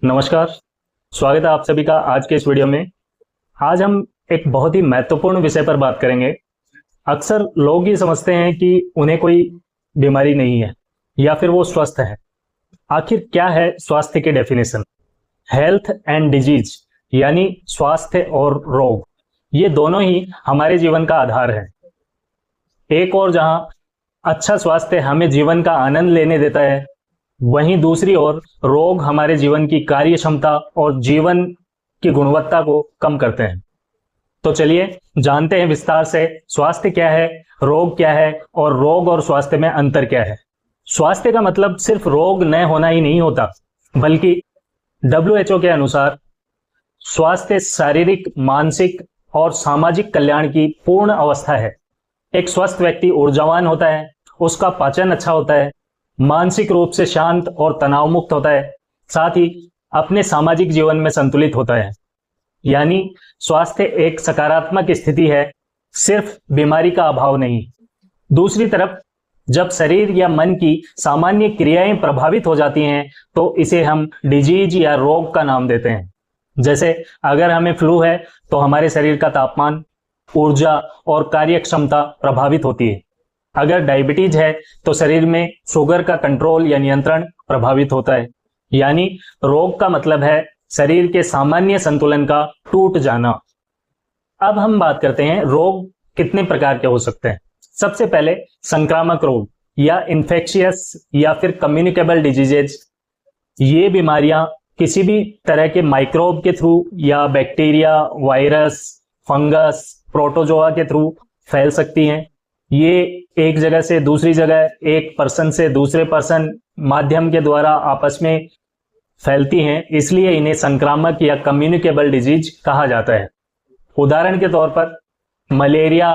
नमस्कार। स्वागत है आप सभी का आज के इस वीडियो में। आज हम एक बहुत ही महत्वपूर्ण विषय पर बात करेंगे। अक्सर लोग ये समझते हैं कि उन्हें कोई बीमारी नहीं है या फिर वो स्वस्थ है। आखिर क्या है स्वास्थ्य की डेफिनेशन? हेल्थ एंड डिजीज यानी स्वास्थ्य और रोग, ये दोनों ही हमारे जीवन का आधार है। एक और जहां अच्छा स्वास्थ्य हमें जीवन का आनंद लेने देता है, वहीं दूसरी ओर रोग हमारे जीवन की कार्य क्षमता और जीवन की गुणवत्ता को कम करते हैं। तो चलिए जानते हैं विस्तार से स्वास्थ्य क्या है, रोग क्या है और रोग और स्वास्थ्य में अंतर क्या है। स्वास्थ्य का मतलब सिर्फ रोग न होना ही नहीं होता, बल्कि WHO के अनुसार स्वास्थ्य शारीरिक, मानसिक और सामाजिक कल्याण की पूर्ण अवस्था है। एक स्वस्थ व्यक्ति ऊर्जावान होता है, उसका पाचन अच्छा होता है, मानसिक रूप से शांत और तनाव मुक्त होता है, साथ ही अपने सामाजिक जीवन में संतुलित होता है। यानी स्वास्थ्य एक सकारात्मक स्थिति है, सिर्फ बीमारी का अभाव नहीं। दूसरी तरफ जब शरीर या मन की सामान्य क्रियाएं प्रभावित हो जाती हैं तो इसे हम डिजीज या रोग का नाम देते हैं। जैसे अगर हमें फ्लू है तो हमारे शरीर का तापमान, ऊर्जा और कार्य क्षमता प्रभावित होती है। अगर डायबिटीज है तो शरीर में शुगर का कंट्रोल या नियंत्रण प्रभावित होता है। यानी रोग का मतलब है शरीर के सामान्य संतुलन का टूट जाना। अब हम बात करते हैं रोग कितने प्रकार के हो सकते हैं। सबसे पहले संक्रामक रोग या इन्फेक्शियस या फिर कम्युनिकेबल डिजीजेज। ये बीमारियां किसी भी तरह के माइक्रोब के थ्रू या बैक्टीरिया, वायरस, फंगस, प्रोटोजोआ के थ्रू फैल सकती हैं। ये एक जगह से दूसरी जगह, एक पर्सन से दूसरे पर्सन माध्यम के द्वारा आपस में फैलती हैं, इसलिए इन्हें संक्रामक या कम्युनिकेबल डिजीज कहा जाता है। उदाहरण के तौर पर मलेरिया,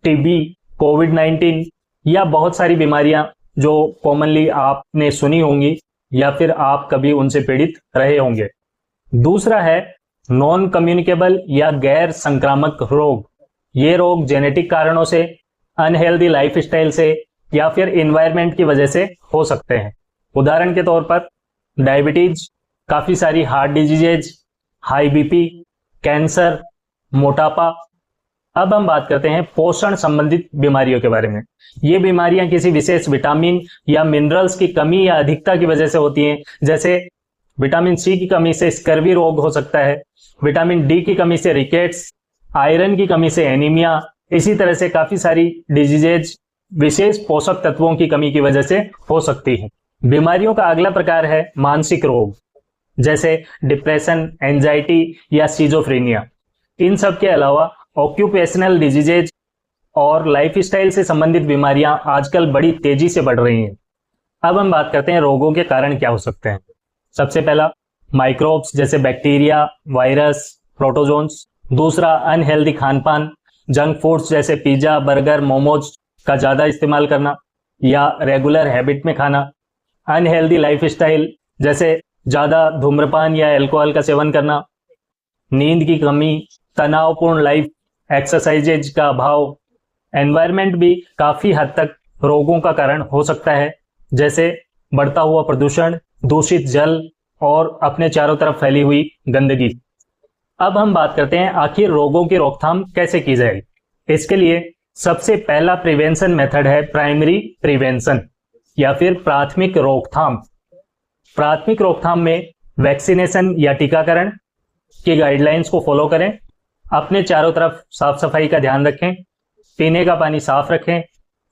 टीबी, कोविड-19 या बहुत सारी बीमारियां जो कॉमनली आपने सुनी होंगी या फिर आप कभी उनसे पीड़ित रहे होंगे। दूसरा है नॉन कम्युनिकेबल या गैर संक्रामक रोग। ये रोग जेनेटिक कारणों से, अनहेल्दी लाइफस्टाइल से या फिर एनवायरनमेंट की वजह से हो सकते हैं। उदाहरण के तौर पर डायबिटीज, काफी सारी heart diseases, high BP, cancer, मोटापा। अब हम बात करते हैं पोषण संबंधित बीमारियों के बारे में। ये बीमारियां किसी विशेष विटामिन या मिनरल्स की कमी या अधिकता की वजह से होती हैं। जैसे विटामिन सी की कमी से स्कर्वी रोग हो सकता है, विटामिन डी की कमी से रिकेट्स, आयरन की कमी से एनीमिया। इसी तरह से काफी सारी डिजीजेज विशेष पोषक तत्वों की कमी की वजह से हो सकती है। बीमारियों का अगला प्रकार है मानसिक रोग, जैसे डिप्रेशन, एंजाइटी या सिजोफ्रेनिया। इन सब के अलावा ऑक्यूपेशनल डिजीजेज और लाइफस्टाइल से संबंधित बीमारियां आजकल बड़ी तेजी से बढ़ रही हैं। अब हम बात करते हैं रोगों के कारण क्या हो सकते हैं। सबसे पहला माइक्रोब्स जैसे बैक्टीरिया, वायरस, प्रोटोजोन्स। दूसरा अनहेल्दी खानपान, जंक फूड्स जैसे पिज्जा, बर्गर, मोमोज का ज्यादा इस्तेमाल करना या रेगुलर हैबिट में खाना। अनहेल्दी लाइफस्टाइल जैसे ज्यादा धूम्रपान या अल्कोहल का सेवन करना। नींद की कमी, तनावपूर्ण लाइफ, एक्सरसाइजेज का अभाव। एनवायरनमेंट भी काफी हद तक रोगों का कारण हो सकता है, जैसे बढ़ता हुआ प्रदूषण, दूषित जल और अपने चारों तरफ फैली हुई गंदगी। अब हम बात करते हैं आखिर रोगों की रोकथाम कैसे की जाए। इसके लिए सबसे पहला प्रिवेंशन मेथड है प्राइमरी प्रिवेंशन या फिर प्राथमिक रोकथाम। प्राथमिक रोकथाम में वैक्सीनेशन या टीकाकरण की गाइडलाइंस को फॉलो करें, अपने चारों तरफ साफ सफाई का ध्यान रखें, पीने का पानी साफ रखें,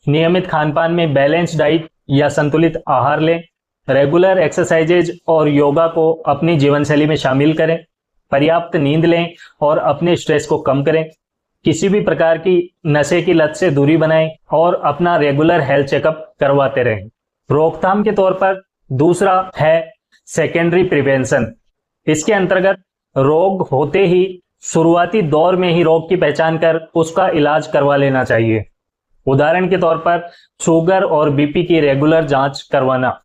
नियमित खानपान में बैलेंस डाइट या संतुलित आहार लें, रेगुलर एक्सरसाइजेज और योगा को अपनी जीवनशैली में शामिल करें, पर्याप्त नींद लें और अपने स्ट्रेस को कम करें, किसी भी प्रकार की नशे की लत से दूरी बनाएं और अपना रेगुलर हेल्थ चेकअप करवाते रहें। रोकथाम के तौर पर दूसरा है सेकेंडरी प्रिवेंशन। इसके अंतर्गत रोग होते ही शुरुआती दौर में ही रोग की पहचान कर उसका इलाज करवा लेना चाहिए। उदाहरण के तौर पर शुगर और बीपी की रेगुलर जांच करवाना।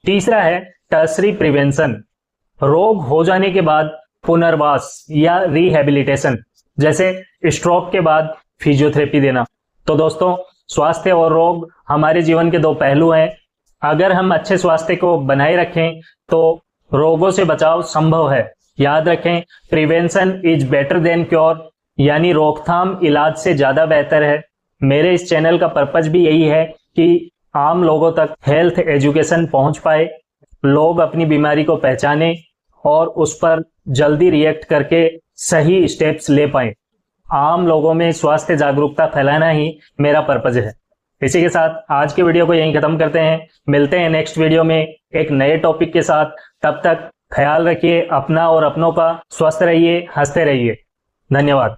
तीसरा है टर्सरी प्रिवेंशन। रोग हो जाने के बाद पुनर्वास या रिहेबिलिटेशन, जैसे स्ट्रोक के बाद फिजियोथेरेपी देना। तो दोस्तों, स्वास्थ्य और रोग हमारे जीवन के दो पहलू हैं। अगर हम अच्छे स्वास्थ्य को बनाए रखें तो रोगों से बचाव संभव है। याद रखें, prevention is better than cure, यानी रोकथाम इलाज से ज्यादा बेहतर है। मेरे इस चैनल का पर्पज भी यही है कि आम लोगों तक हेल्थ एजुकेशन पहुंच पाए, लोग अपनी बीमारी को पहचाने और उस पर जल्दी रिएक्ट करके सही स्टेप्स ले पाए। आम लोगों में स्वास्थ्य जागरूकता फैलाना ही मेरा पर्पज है। इसी के साथ आज के वीडियो को यहीं खत्म करते हैं। मिलते हैं नेक्स्ट वीडियो में एक नए टॉपिक के साथ। तब तक ख्याल रखिए अपना और अपनों का। स्वस्थ रहिए, हंसते रहिए। धन्यवाद।